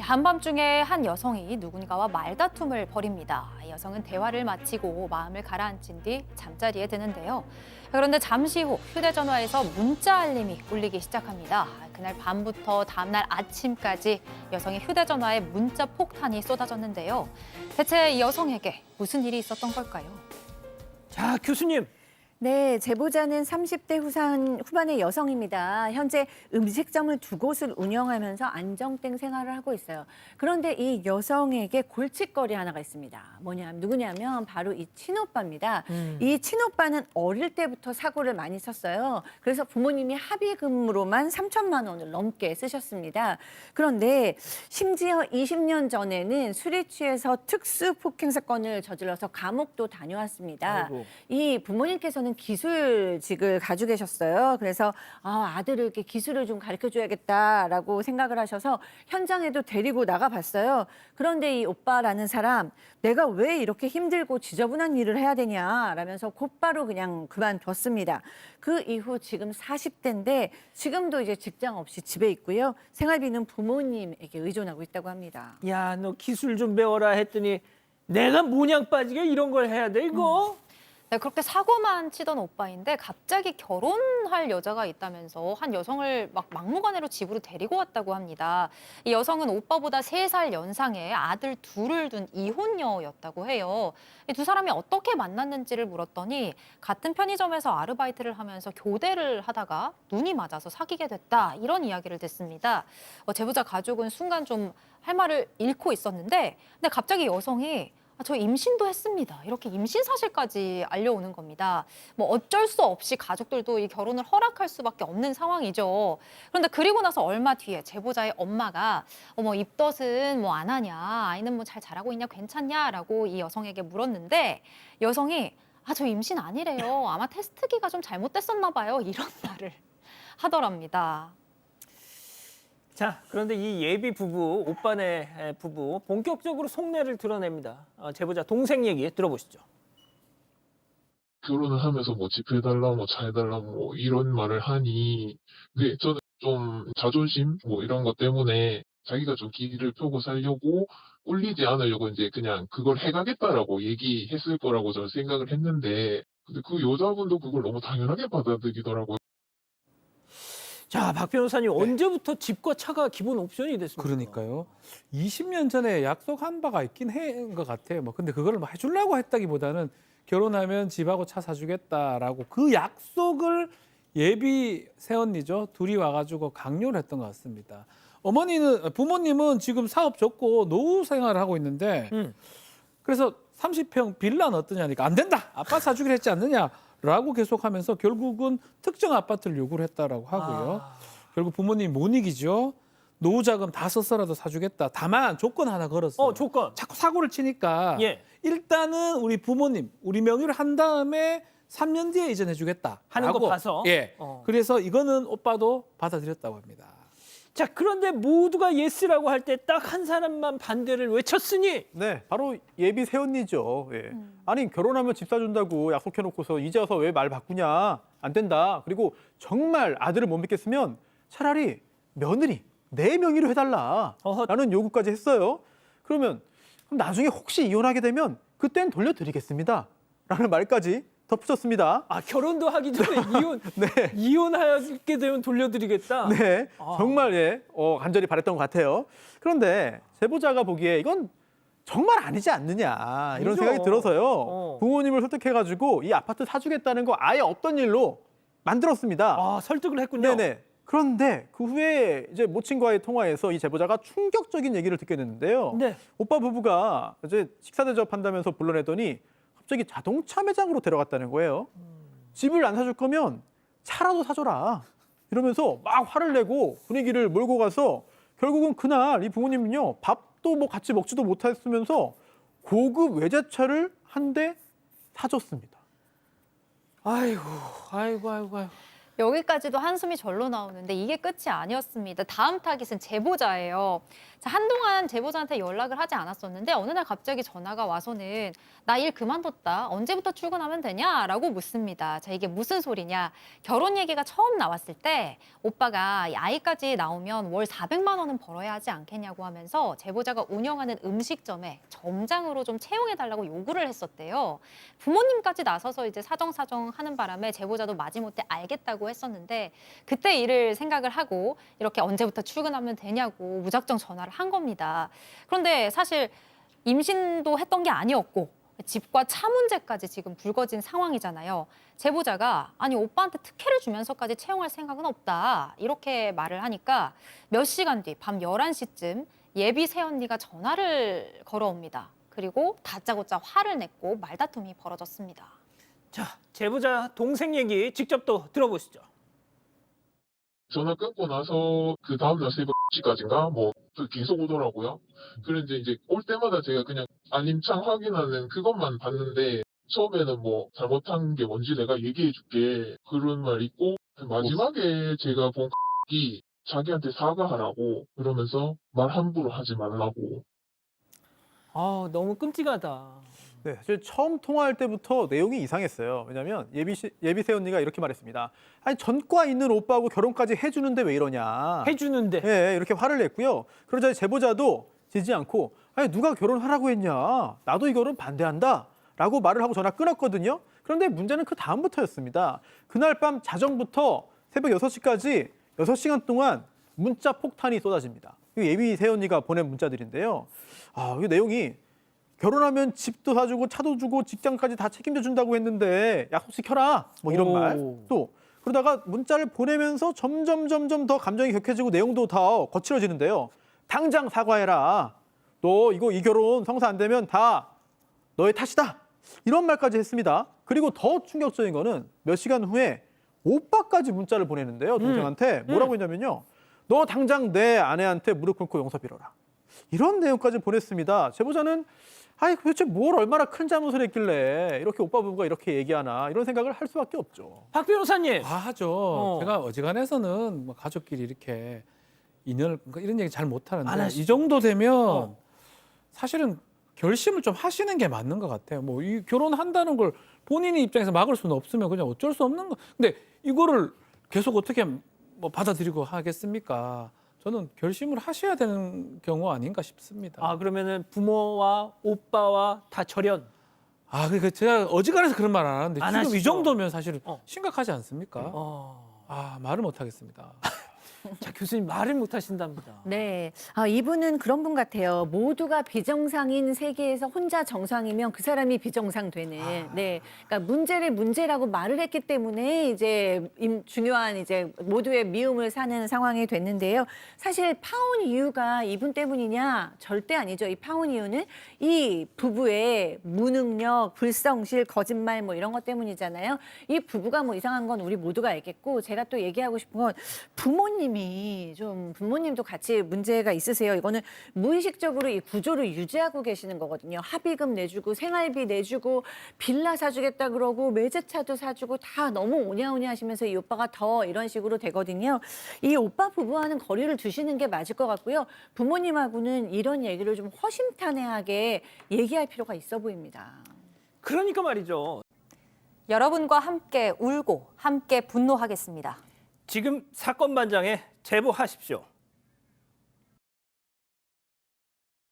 한밤중에 한 여성이 누군가와 말다툼을 벌입니다. 여성은 대화를 마치고 마음을 가라앉힌 뒤 잠자리에 드는데요. 그런데 잠시 후 휴대전화에서 문자 알림이 울리기 시작합니다. 그날 밤부터 다음날 아침까지 여성의 휴대전화에 문자 폭탄이 쏟아졌는데요. 대체 이 여성에게 무슨 일이 있었던 걸까요? 자, 교수님. 네, 제보자는 30대 후반의 여성입니다. 현재 음식점을 두 곳을 운영하면서 안정된 생활을 하고 있어요. 그런데 이 여성에게 골칫거리 하나가 있습니다. 누구냐면 바로 이 친오빠입니다. 이 친오빠는 어릴 때부터 사고를 많이 쳤어요. 그래서 부모님이 합의금으로만 3천만 원을 넘게 쓰셨습니다. 그런데 심지어 20년 전에는 술에 취해서 특수폭행 사건을 저질러서 감옥도 다녀왔습니다. 아이고. 이 부모님께서는 기술직을 가지고 계셨어요. 그래서 아들을 이렇게 기술을 좀 가르쳐줘야겠다라고 생각을 하셔서 현장에도 데리고 나가봤어요. 그런데 이 오빠라는 사람, 내가 왜 이렇게 힘들고 지저분한 일을 해야 되냐라면서 곧바로 그냥 그만뒀습니다. 그 이후 지금 40대인데 지금도 이제 직장 없이 집에 있고요. 생활비는 부모님에게 의존하고 있다고 합니다. 야, 너 기술 좀 배워라 했더니 내가 모냥 빠지게 이런 걸 해야 돼, 이거? 네, 그렇게 사고만 치던 오빠인데 갑자기 결혼할 여자가 있다면서 한 여성을 막무가내로 집으로 데리고 왔다고 합니다. 이 여성은 오빠보다 3살 연상의 아들 둘을 둔 이혼녀였다고 해요. 이 두 사람이 어떻게 만났는지를 물었더니 같은 편의점에서 아르바이트를 하면서 교대를 하다가 눈이 맞아서 사귀게 됐다, 이런 이야기를 듣습니다. 제보자 가족은 순간 좀 할 말을 잃고 있었는데 근데 갑자기 여성이 저 임신도 했습니다, 이렇게 임신 사실까지 알려오는 겁니다. 뭐 어쩔 수 없이 가족들도 이 결혼을 허락할 수밖에 없는 상황이죠. 그런데 그리고 나서 얼마 뒤에 제보자의 엄마가 어머 입덧은 뭐 안 하냐, 아이는 뭐 잘 자라고 있냐, 괜찮냐라고 이 여성에게 물었는데 여성이 저 임신 아니래요, 아마 테스트기가 좀 잘못됐었나 봐요, 이런 말을 하더랍니다. 자, 그런데 이 예비 부부, 오빠네 부부 본격적으로 속내를 드러냅니다. 제보자 동생 얘기 들어보시죠. 결혼을 하면서 뭐 집 해달라, 뭐 차 해달라, 뭐 이런 말을 하니, 근데 저는 좀 자존심, 뭐 이런 것 때문에 자기가 좀 길을 펴고 살려고 꼴리지 않으려고 이제 그냥 그걸 해가겠다라고 얘기했을 거라고 저는 생각을 했는데, 근데 그 여자분도 그걸 너무 당연하게 받아들이더라고요. 자, 박 변호사님, 언제부터 집과 차가 기본 옵션이 됐습니까? 그러니까요. 20년 전에 약속한 바가 있긴 한 것 같아요. 뭐 근데 그걸 뭐 해주려고 했다기보다는 결혼하면 집하고 차 사주겠다라고 그 약속을 예비 새언니죠, 둘이 와가지고 강요를 했던 것 같습니다. 부모님은 지금 사업 접고 노후 생활을 하고 있는데 그래서 30평 빌라는 어떠냐니까 안 된다, 아빠 사주기로 했지 않느냐라고 계속하면서 결국은 특정 아파트를 요구를 했다라고 하고요. 결국 부모님이 못 이기죠. 노후 자금 다 썼어라도 사주겠다. 다만 조건 하나 걸었어요. 조건. 자꾸 사고를 치니까 예. 일단은 우리 부모님, 우리 명의로 한 다음에 3년 뒤에 이전해 주겠다 하는 거 봐서? 예. 그래서 이거는 오빠도 받아들였다고 합니다. 자, 그런데 모두가 예스라고 할 때 딱 한 사람만 반대를 외쳤으니 네, 바로 예비 새언니죠. 예. 아니 결혼하면 집 사준다고 약속해놓고서 이제 와서 왜 말 바꾸냐? 안 된다. 그리고 정말 아들을 못 믿겠으면 차라리 며느리 내 명의로 해달라. 라는 요구까지 했어요. 그럼 나중에 혹시 이혼하게 되면 그땐 돌려드리겠습니다. 라는 말까지 덧붙였습니다. 결혼도 하기 전에 네. 이혼하게 되면 돌려드리겠다. 네, 정말 간절히 바랬던 것 같아요. 그런데 제보자가 보기에 이건 정말 아니지 않느냐 이런 아니죠. 생각이 들어서요. 부모님을 설득해가지고 이 아파트 사주겠다는 거 아예 없던 일로 만들었습니다. 설득을 했군요. 네네. 그런데 그 후에 이제 모친과의 통화에서 이 제보자가 충격적인 얘기를 듣게 됐는데요. 네. 오빠 부부가 이제 식사 대접한다면서 불러내더니 갑자기 자동차 매장으로 데려갔다는 거예요. 집을 안 사줄 거면 차라도 사줘라. 이러면서 막 화를 내고 분위기를 몰고 가서 결국은 그날 이 부모님은요, 밥도 뭐 같이 먹지도 못했으면서 고급 외제차를 한 대 사줬습니다. 아이고. 여기까지도 한숨이 절로 나오는데 이게 끝이 아니었습니다. 다음 타깃은 제보자예요. 자, 한동안 제보자한테 연락을 하지 않았었는데 어느 날 갑자기 전화가 와서는 나 일 그만뒀다. 언제부터 출근하면 되냐?라고 묻습니다. 자, 이게 무슨 소리냐? 결혼 얘기가 처음 나왔을 때 오빠가 이 아이까지 나오면 월 400만 원은 벌어야 하지 않겠냐고 하면서 제보자가 운영하는 음식점에 점장으로 좀 채용해달라고 요구를 했었대요. 부모님까지 나서서 이제 사정사정 하는 바람에 제보자도 마지못해 알겠다고 했었는데 그때 일을 생각을 하고 이렇게 언제부터 출근하면 되냐고 무작정 전화를 한 겁니다. 그런데 사실 임신도 했던 게 아니었고 집과 차 문제까지 지금 불거진 상황이잖아요. 제보자가 아니 오빠한테 특혜를 주면서까지 채용할 생각은 없다. 이렇게 말을 하니까 몇 시간 뒤 밤 11시쯤 예비 새언니가 전화를 걸어옵니다. 그리고 다짜고짜 화를 냈고 말다툼이 벌어졌습니다. 자, 제보자 동생 얘기 직접 또 들어보시죠. 전화 끊고 나서 그 다음날 새벽 10시까지인가 뭐 계속 오더라고요. 그런데 이제 올 때마다 제가 그냥 알림창 확인하는 그것만 봤는데 처음에는 뭐 잘못한 게 뭔지 내가 얘기해 줄게 그런 말 있고 마지막에 제가 본 이 자기한테 사과하라고 그러면서 말 함부로 하지 말라고. 아, 너무 끔찍하다. 네, 사실 처음 통화할 때부터 내용이 이상했어요. 왜냐하면 예비새 언니가 이렇게 말했습니다. 아니 전과 있는 오빠하고 결혼까지 해주는데 왜 이러냐. 해주는데. 예, 이렇게 화를 냈고요. 그러자 제보자도 지지 않고 아니 누가 결혼하라고 했냐. 나도 이 결혼 반대한다. 라고 말을 하고 전화 끊었거든요. 그런데 문제는 그 다음부터였습니다. 그날 밤 자정부터 새벽 6시까지 6시간 동안 문자 폭탄이 쏟아집니다. 예비새 언니가 보낸 문자들인데요. 이 내용이 결혼하면 집도 사주고 차도 주고 직장까지 다 책임져 준다고 했는데 약속 지켜라 뭐 이런 오. 말. 또 그러다가 문자를 보내면서 점점 더 감정이 격해지고 내용도 더 거칠어지는데요. 당장 사과해라. 너 이 결혼 성사 안 되면 다 너의 탓이다. 이런 말까지 했습니다. 그리고 더 충격적인 거는 몇 시간 후에 오빠까지 문자를 보내는데요. 동생한테 뭐라고 했냐면요. 너 당장 내 아내한테 무릎 꿇고 용서 빌어라. 이런 내용까지 보냈습니다. 제보자는 아니 도대체 뭘 얼마나 큰 잘못을 했길래 이렇게 오빠 부부가 이렇게 얘기하나 이런 생각을 할 수밖에 없죠. 박 변호사님. 다 하죠. 제가 어지간해서는 뭐 가족끼리 이렇게 인연을 그러니까 이런 얘기 잘 안 못하는데 하시죠. 이 정도 되면 사실은 결심을 좀 하시는 게 맞는 것 같아요. 뭐 이 결혼한다는 걸 본인의 입장에서 막을 수는 없으면 그냥 어쩔 수 없는 거. 근데 이거를 계속 어떻게 뭐 받아들이고 하겠습니까? 저는 결심을 하셔야 되는 경우 아닌가 싶습니다. 아, 그러면은 부모와 오빠와 다 절연. 그러니까 제가 어지간해서 그런 말 안 하는데 안 지금 하시죠? 이 정도면 사실 어. 심각하지 않습니까? 말을 못 하겠습니다. 자, 교수님 말을 못 하신답니다. 네, 이분은 그런 분 같아요. 모두가 비정상인 세계에서 혼자 정상이면 그 사람이 비정상되는. 네, 그러니까 문제를 문제라고 말을 했기 때문에 이제 중요한 이제 모두의 미움을 사는 상황이 됐는데요. 사실 파혼 이유가 이분 때문이냐? 절대 아니죠. 이 파혼 이유는 이 부부의 무능력, 불성실, 거짓말 뭐 이런 것 때문이잖아요. 이 부부가 뭐 이상한 건 우리 모두가 알겠고 제가 또 얘기하고 싶은 건 부모님이 좀 부모님도 같이 문제가 있으세요. 이거는 무의식적으로 이 구조를 유지하고 계시는 거거든요. 합의금 내주고 생활비 내주고 빌라 사주겠다 그러고 매제차도 사주고 다 너무 오냐오냐 하시면서 이 오빠가 더 이런 식으로 되거든요. 이 오빠 부부와는 거리를 두시는 게 맞을 것 같고요. 부모님하고는 이런 얘기를 좀 허심탄회하게 얘기할 필요가 있어 보입니다. 그러니까 말이죠. 여러분과 함께 울고 함께 분노하겠습니다. 지금 사건 반장에 제보하십시오.